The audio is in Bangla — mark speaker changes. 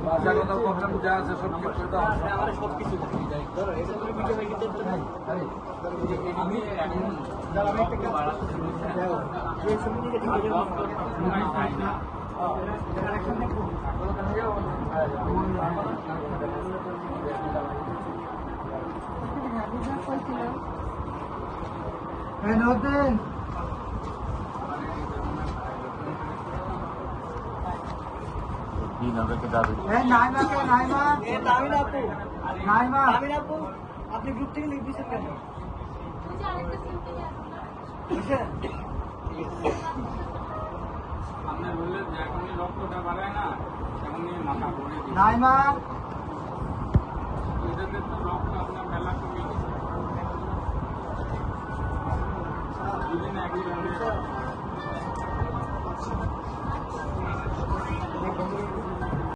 Speaker 1: বাসাগত প্রবলেম যা আছে সব ঠিক করে দাও।
Speaker 2: আমার সব কিছু ধরো এটা তুমি ভিডিও মেকে দিতে আমি এখন আমি একটা কাজ দাও এই সময় থেকে ঠিক যাবে আপনি গ্রুপ থেকে লিখ দিচ্ছেন কেন
Speaker 1: আপনি বললেন যে এখনই রক্তটা বাড়ায় না, এখনই মাথা পড়ে এটাতে তো রক্ত আপনার মেলা কমে গেছে। দুদিন একদিন